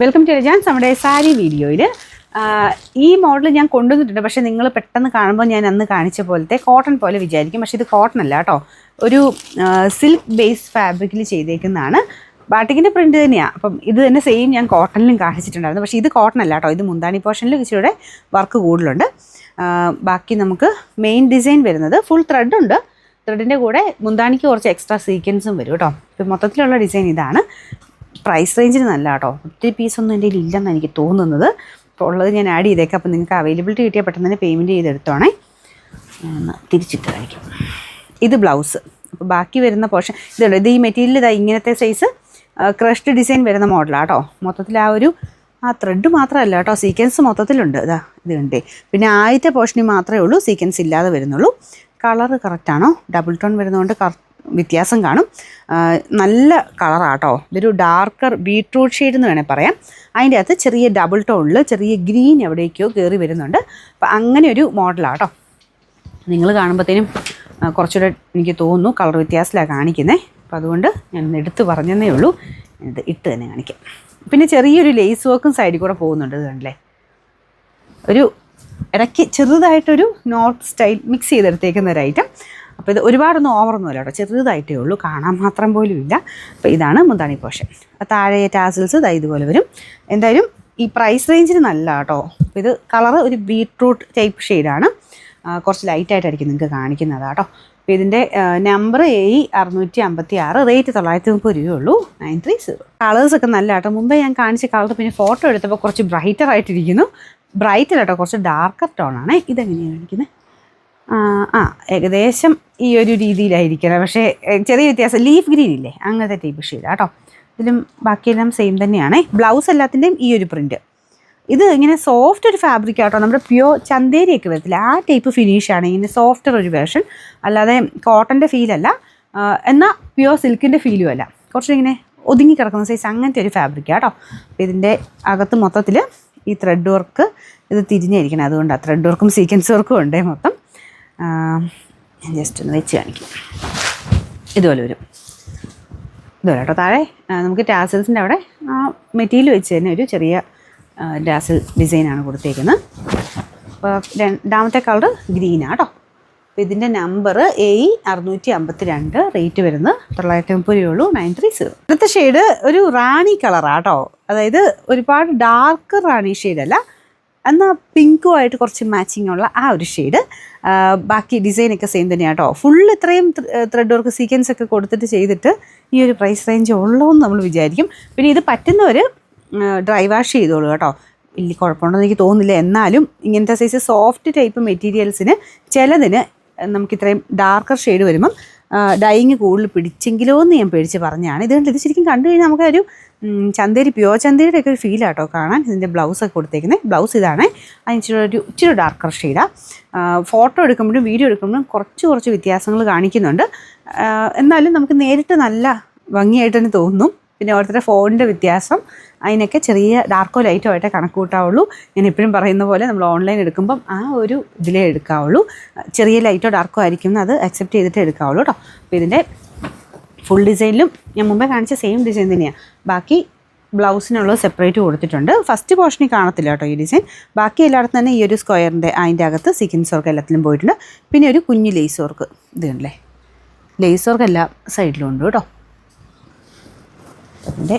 Welcome to രജാൻസ്. നമ്മുടെ സാരി വീഡിയോയിൽ ഈ മോഡൽ ഞാൻ കൊണ്ടുവന്നിട്ടുണ്ട്. പക്ഷേ നിങ്ങൾ പെട്ടെന്ന് കാണുമ്പോൾ ഞാൻ അന്ന് കാണിച്ച പോലത്തെ കോട്ടൺ പോലെ വിചാരിക്കും. പക്ഷേ ഇത് കോട്ടൺ അല്ല കേട്ടോ, ഒരു സിൽക്ക് ബേസ് ഫാബ്രിക്കിൽ ചെയ്തേക്കുന്നതാണ്. ബാട്ടിക്കിൻ്റെ പ്രിൻറ്റ് തന്നെയാണ്. അപ്പം ഇത് തന്നെ സെയിം ഞാൻ കോട്ടണിലും കാണിച്ചിട്ടുണ്ടായിരുന്നു. പക്ഷേ ഇത് കോട്ടൺ അല്ല കേട്ടോ, ഇത് മുന്താണി പോർഷനിൽ ഇച്ചിരിയുടെ വർക്ക് കൂടുതലുണ്ട്. ബാക്കി നമുക്ക് മെയിൻ ഡിസൈൻ വരുന്നത് ഫുൾ ത്രെഡുണ്ട്. ത്രെഡിൻ്റെ കൂടെ മുന്താണിക്ക് കുറച്ച് എക്സ്ട്രാ സീക്വൻസും വരും കേട്ടോ. ഇപ്പം മൊത്തത്തിലുള്ള ഡിസൈൻ ഇതാണ്. പ്രൈസ് റേഞ്ചിന് നല്ല കേട്ടോ, ഒത്തിരി പീസൊന്നും എൻ്റെ കയ്യിൽ ഇല്ലെന്നാണ് എനിക്ക് തോന്നുന്നത്. അപ്പോൾ ഉള്ളത് ഞാൻ ആഡ് ചെയ്തേക്കാം. അപ്പോൾ നിങ്ങൾക്ക് അവൈലബിലിറ്റി കിട്ടിയാൽ പെട്ടെന്ന് തന്നെ പേയ്മെൻറ്റ് ചെയ്തെടുത്തോണേ. തിരിച്ചിട്ട് കാണിക്കാം. ഇത് ബ്ലൗസ്. അപ്പോൾ ബാക്കി വരുന്ന പോർഷൻ ഇതുണ്ട്. ഇത് ഈ മെറ്റീരിയൽ ഇതാ ഇങ്ങനത്തെ സൈസ് ക്രഷ്ഡ് ഡിസൈൻ വരുന്ന മോഡലാണ് കേട്ടോ. മൊത്തത്തിൽ ആ ത്രെഡ് മാത്രമല്ല കേട്ടോ, സീക്വൻസ് മൊത്തത്തിലുണ്ട്. ഇതാ ഇത് കണ്ടേ. പിന്നെ ആദ്യത്തെ പോർഷനിൽ മാത്രമേ ഉള്ളൂ സീക്വൻസ് ഇല്ലാതെ വരുന്നുള്ളൂ. കളറ് കറക്റ്റാണോ? ഡബിൾ ടോൺ വരുന്നതുകൊണ്ട് വ്യത്യാസം കാണും. നല്ല കളറാട്ടോ. ഇതൊരു ഡാർക്കർ ബീട്രൂട്ട് ഷെയ്ഡ് എന്ന് വേണേൽ പറയാം. അതിൻ്റെ അകത്ത് ചെറിയ ഡബിൾ ടോണിൽ ചെറിയ ഗ്രീൻ എവിടേക്കോ കയറി വരുന്നുണ്ട്. അപ്പം അങ്ങനെ ഒരു മോഡലാട്ടോ. നിങ്ങൾ കാണുമ്പോഴത്തേനും കുറച്ചുകൂടെ എനിക്ക് തോന്നുന്നു കളർ വ്യത്യാസത്തിലാണ് കാണിക്കുന്നത്. അപ്പം അതുകൊണ്ട് ഞാൻ എടുത്ത് പറഞ്ഞതേ ഉള്ളൂ. ഇത് ഇട്ട് തന്നെ കാണിക്കാം. പിന്നെ ചെറിയൊരു ലേസ് വർക്കും സൈഡിൽ കൂടെ പോകുന്നുണ്ട്. ഇത് കണ്ടില്ലേ, ഒരു ഇടയ്ക്ക് ചെറുതായിട്ടൊരു നോർത്ത് സ്റ്റൈൽ മിക്സ് ചെയ്തെടുത്തേക്കുന്ന ഒരു ഐറ്റം. അപ്പോൾ ഇത് ഒരുപാടൊന്നും ഓവറൊന്നുമല്ല കേട്ടോ, ചെറുതായിട്ടേ ഉള്ളൂ, കാണാൻ മാത്രം പോലും ഇല്ല. അപ്പോൾ ഇതാണ് മുന്താണി പോർഷൻ. താഴെ ടാസിൽസ് ഇതുപോലെ വരും. എന്തായാലും ഈ പ്രൈസ് റേഞ്ചിന് നല്ല കേട്ടോ. അപ്പോൾ ഇത് കളറ് ഒരു ബീട്രൂട്ട് ടൈപ്പ് ഷെയ്ഡാണ്. കുറച്ച് ലൈറ്റായിട്ടായിരിക്കും നിങ്ങൾക്ക് കാണിക്കുന്നത് കേട്ടോ. അപ്പോൾ ഇതിൻ്റെ നമ്പർ A656, റേറ്റ് 930 രൂപയുള്ളൂ. 930. കളേഴ്സൊക്കെ നല്ല കേട്ടോ. മുമ്പേ ഞാൻ കാണിച്ച കളർ പിന്നെ ഫോട്ടോ എടുത്തപ്പോൾ കുറച്ച് ബ്രൈറ്റർ ആയിട്ടിരിക്കുന്നു. ബ്രൈറ്റ് അല്ല കേട്ടോ, കുറച്ച് ഡാർക്കർ ടോണാണ്. ഇതെങ്ങനെയാണ് കാണിക്കുന്നത്? ഏകദേശം ഈ ഒരു രീതിയിലായിരിക്കണം. പക്ഷേ ചെറിയ വ്യത്യാസം. ലീഫ് ഗ്രീൻ ഇല്ലേ, അങ്ങനത്തെ ടൈപ്പ് ഷെയ്ഡാണ് കേട്ടോ. ഇതിലും ബാക്കിയെല്ലാം സെയിം തന്നെയാണ്. ബ്ലൗസ് എല്ലാത്തിൻ്റെയും ഈ ഒരു പ്രിൻറ്റ്. ഇത് ഇങ്ങനെ സോഫ്റ്റ് ഒരു ഫാബ്രിക് ആട്ടോ. നമ്മുടെ പ്യോർ ചന്തേരിയൊക്കെ വരത്തില്ല, ആ ടൈപ്പ് ഫിനിഷാണ്. ഇങ്ങനെ സോഫ്റ്റർ ഒരു വേർഷൻ, അല്ലാതെ കോട്ടൻ്റെ ഫീലല്ല, എന്നാൽ പ്യോർ സിൽക്കിൻ്റെ ഫീലും അല്ല. കുറച്ചിങ്ങനെ ഒതുങ്ങി കിടക്കുന്ന സൈസ് അങ്ങനത്തെ ഒരു ഫാബ്രിക് ആട്ടോ. അപ്പോൾ ഇതിൻ്റെ അകത്ത് മൊത്തത്തിൽ ഈ ത്രെഡ് വർക്ക് ഇത് തിരിഞ്ഞിരിക്കണം. അതുകൊണ്ടാണ് ത്രെഡ് വർക്കും സീക്വൻസ് വർക്കും ഉണ്ട് മൊത്തം. ഞാൻ ജസ്റ്റ് ഒന്ന് വെച്ച് കാണിക്കും. ഇതുപോലെ വരും. ഇതുപോലെ കേട്ടോ. താഴെ നമുക്ക് ടാസിൽസിൻ്റെ അവിടെ ആ മെറ്റീരിയൽ വെച്ച് തന്നെ ഒരു ചെറിയ ടാസിൽ ഡിസൈനാണ് കൊടുത്തേക്കുന്നത്. അപ്പോൾ രണ്ടാമത്തെ കളർ ഗ്രീനാണ് കേട്ടോ. അപ്പോൾ ഇതിൻ്റെ നമ്പർ A652, റേറ്റ് വരുന്നത് 930 രൂപയുള്ളൂ. 930. അടുത്ത ഷെയ്ഡ് ഒരു റാണി കളറാണ് കേട്ടോ. അതായത് ഒരുപാട് ഡാർക്ക് റാണി ഷെയ്ഡല്ല, എന്നാൽ പിങ്കുമായിട്ട് കുറച്ച് മാച്ചിങ് ഉള്ള ആ ഒരു ഷെയ്ഡ്. ബാക്കി ഡിസൈനൊക്കെ സെയിം തന്നെയാണ് കേട്ടോ. ഫുൾ ഇത്രയും ത്രെഡ് വർക്ക് സീക്വൻസ് ഒക്കെ കൊടുത്തിട്ട് ചെയ്തിട്ട് ഈ ഒരു പ്രൈസ് റേഞ്ച് ഉള്ളൂന്ന് നമ്മൾ വിചാരിക്കും. പിന്നെ ഇത് പറ്റുന്നവർ ഡ്രൈ വാഷ് ചെയ്തോളൂ കേട്ടോ. വലിയ കുഴപ്പമുണ്ടെന്ന് എനിക്ക് തോന്നുന്നില്ല. എന്നാലും ഇങ്ങനത്തെ സൈസ് സോഫ്റ്റ് ടൈപ്പ് മെറ്റീരിയൽസിന് ചിലതിന് നമുക്കിത്രയും ഡാർക്കർ ഷെയ്ഡ് വരുമ്പം ഡൈയിങ് കൂടുതൽ പിടിച്ചെങ്കിലോ എന്ന് ഞാൻ പേടിച്ച് പറഞ്ഞതാണ്. ഇത് ശരിക്കും കണ്ടു കഴിഞ്ഞാൽ നമുക്കൊരു ചന്തേരി പ്യോർ ചന്തേരിയുടെ ഒക്കെ ഒരു ഫീലാട്ടോ കാണാൻ. ഇതിൻ്റെ ബ്ലൗസൊക്കെ കൊടുത്തേക്കുന്നത്. ബ്ലൗസ് ഇതാണ്. അതിന് ഇച്ചിരി ഡാർക്കർ ഷെയ്ഡാണ്. ഫോട്ടോ എടുക്കുമ്പോഴും വീഡിയോ എടുക്കുമ്പോഴും കുറച്ച് വ്യത്യാസങ്ങൾ കാണിക്കുന്നുണ്ട്. എന്നാലും നമുക്ക് നേരിട്ട് നല്ല ഭംഗിയായിട്ട് തന്നെ തോന്നും. പിന്നെ ഓരോരുത്തരുടെ ഫോണിൻ്റെ വ്യത്യാസം, അതിനൊക്കെ ചെറിയ ഡാർക്കോ ലൈറ്റോ ആയിട്ടേ കണക്ക് കൂട്ടാവുള്ളൂ. ഞാൻ എപ്പോഴും പറയുന്ന പോലെ നമ്മൾ ഓൺലൈൻ എടുക്കുമ്പം ആ ഒരു ഇതിലേ എടുക്കാവുള്ളൂ. ചെറിയ ലൈറ്റോ ഡാർക്കോ ആയിരിക്കും, അത് അക്സെപ്റ്റ് ചെയ്തിട്ട് എടുക്കാവുള്ളൂ കേട്ടോ. അപ്പോൾ ഇതിൻ്റെ ഫുൾ ഡിസൈനിലും ഞാൻ മുമ്പേ കാണിച്ച സെയിം ഡിസൈൻ തന്നെയാണ്. ബാക്കി ബ്ലൗസിനുള്ളത് സെപ്പറേറ്റ് കൊടുത്തിട്ടുണ്ട്. ഫസ്റ്റ് പോർഷനിൽ കാണത്തില്ല കേട്ടോ ഈ ഡിസൈൻ. ബാക്കി എല്ലായിടത്തും തന്നെ ഈ ഒരു സ്ക്വയറിൻ്റെ അതിൻ്റെ അകത്ത് സീക്വൻസ് വർക്ക് എല്ലാത്തിലും പോയിട്ടുണ്ട്. പിന്നെ ഒരു കുഞ്ഞ് ലേസ് വർക്ക്. ഇത് കണ്ടല്ലേ, ലേസ് വർക്ക് എല്ലാ സൈഡിലും ഉണ്ട് കേട്ടോ. അതിൻ്റെ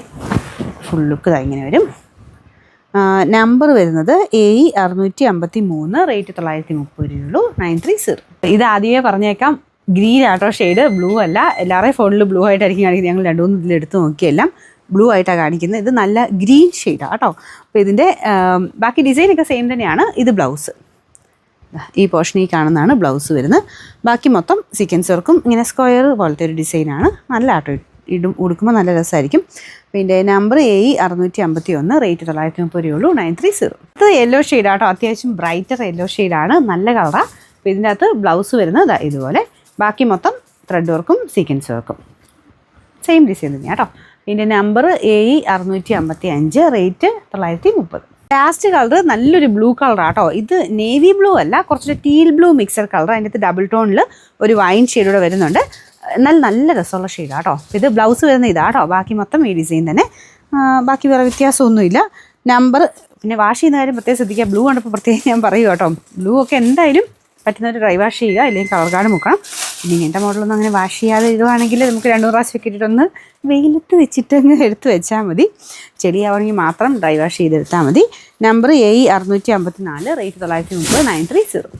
ഫുൾ ലുക്ക് ഇങ്ങനെ വരും. നമ്പർ വരുന്നത് A653, റേറ്റ് 930 രൂപയുള്ളൂ. 930. ഇത് ആദ്യമേ പറഞ്ഞേക്കാം, ഗ്രീൻ ആട്ടോ ഷെയ്ഡ്, ബ്ലൂ അല്ല. എല്ലാവരുടെയും ഫോണിൽ ബ്ലൂ ആയിട്ടായിരിക്കും കാണിക്കുന്നത്. ഞങ്ങൾ 2-3 ഇതിലെടുത്ത് നോക്കിയെല്ലാം ബ്ലൂ ആയിട്ടാണ് കാണിക്കുന്നത്. ഇത് നല്ല ഗ്രീൻ ഷെയ്ഡാണ് കേട്ടോ. അപ്പോൾ ഇതിൻ്റെ ബാക്കി ഡിസൈനൊക്കെ സെയിം തന്നെയാണ്. ഇത് ബ്ലൗസ്, ഈ പോർഷനിൽ കാണുന്നതാണ് ബ്ലൗസ് വരുന്നത്. ബാക്കി മൊത്തം സീക്വൻസ് വർക്കും ഇങ്ങനെ സ്ക്വയർ പോലത്തെ ഒരു ഡിസൈനാണ്. നല്ല ആട്ടോ, ഉടുക്കുമ്പോൾ നല്ല രസമായിരിക്കും. പിന്നെ നമ്പർ A651, റേറ്റ് 930 രൂപയുള്ളൂ. 930. ഇത് യെല്ലോ ഷെയ്ഡാട്ടോ, അത്യാവശ്യം ബ്രൈറ്റർ യെല്ലോ ഷെയ്ഡാണ്, നല്ല കളറാണ്. അപ്പോൾ ഇതിൻ്റെ അകത്ത് ബ്ലൗസ് വരുന്നത് ഇതുപോലെ. ബാക്കി മൊത്തം ത്രെഡ് വർക്കും സീക്വൻസ് വർക്കും സെയിം ഡിസൈൻ തന്നെയാണ് കേട്ടോ. ഇതിൻ്റെ number A655, rate 930. Last colour നല്ലൊരു ബ്ലൂ കളറാണ് കേട്ടോ. ഇത് നേവി ബ്ലൂ അല്ല, കുറച്ചൊരു ടീൽ ബ്ലൂ മിക്സഡ് കളർ. അതിൻ്റെ അകത്ത് ഡബിൾ ടോണിൽ ഒരു വൈൻ ഷെയ്ഡൂടെ വരുന്നുണ്ട്. എന്നാൽ നല്ല രസമുള്ള ഷെയ്ഡാണ് കേട്ടോ. ഇത് ബ്ലൗസ് വരുന്ന ഇതാട്ടോ. ബാക്കി മൊത്തം ഈ ഡിസൈൻ തന്നെ. ബാക്കി വേറെ വ്യത്യാസമൊന്നുമില്ല. നമ്പർ പിന്നെ വാഷ് ചെയ്യുന്ന കാര്യം പ്രത്യേകം ശ്രദ്ധിക്കുക. ബ്ലൂ കണ്ടപ്പോൾ പ്രത്യേകം ഞാൻ പറയും കേട്ടോ, ബ്ലൂ ഒക്കെ എന്തായാലും പറ്റുന്നവർ ഡ്രൈ വാഷ് ചെയ്യുക, അല്ലെങ്കിൽ കളർ കാർഡ് മുക്കണം. പിന്നെ ഇങ്ങനത്തെ മോഡലൊന്നും അങ്ങനെ വാഷ് ചെയ്യാതെ ഇടുവാണെങ്കിൽ നമുക്ക് 2 പ്രാവശ്യം ഒക്കെ ഇട്ടിട്ടൊന്ന് വെയിലത്ത് വെച്ചിട്ട് അങ്ങ് എടുത്ത് വെച്ചാൽ മതി. ചെടിയാവണമെങ്കിൽ മാത്രം ഡ്രൈ വാഷ് ചെയ്തെടുത്താൽ മതി. Number A654, rate 930, 930.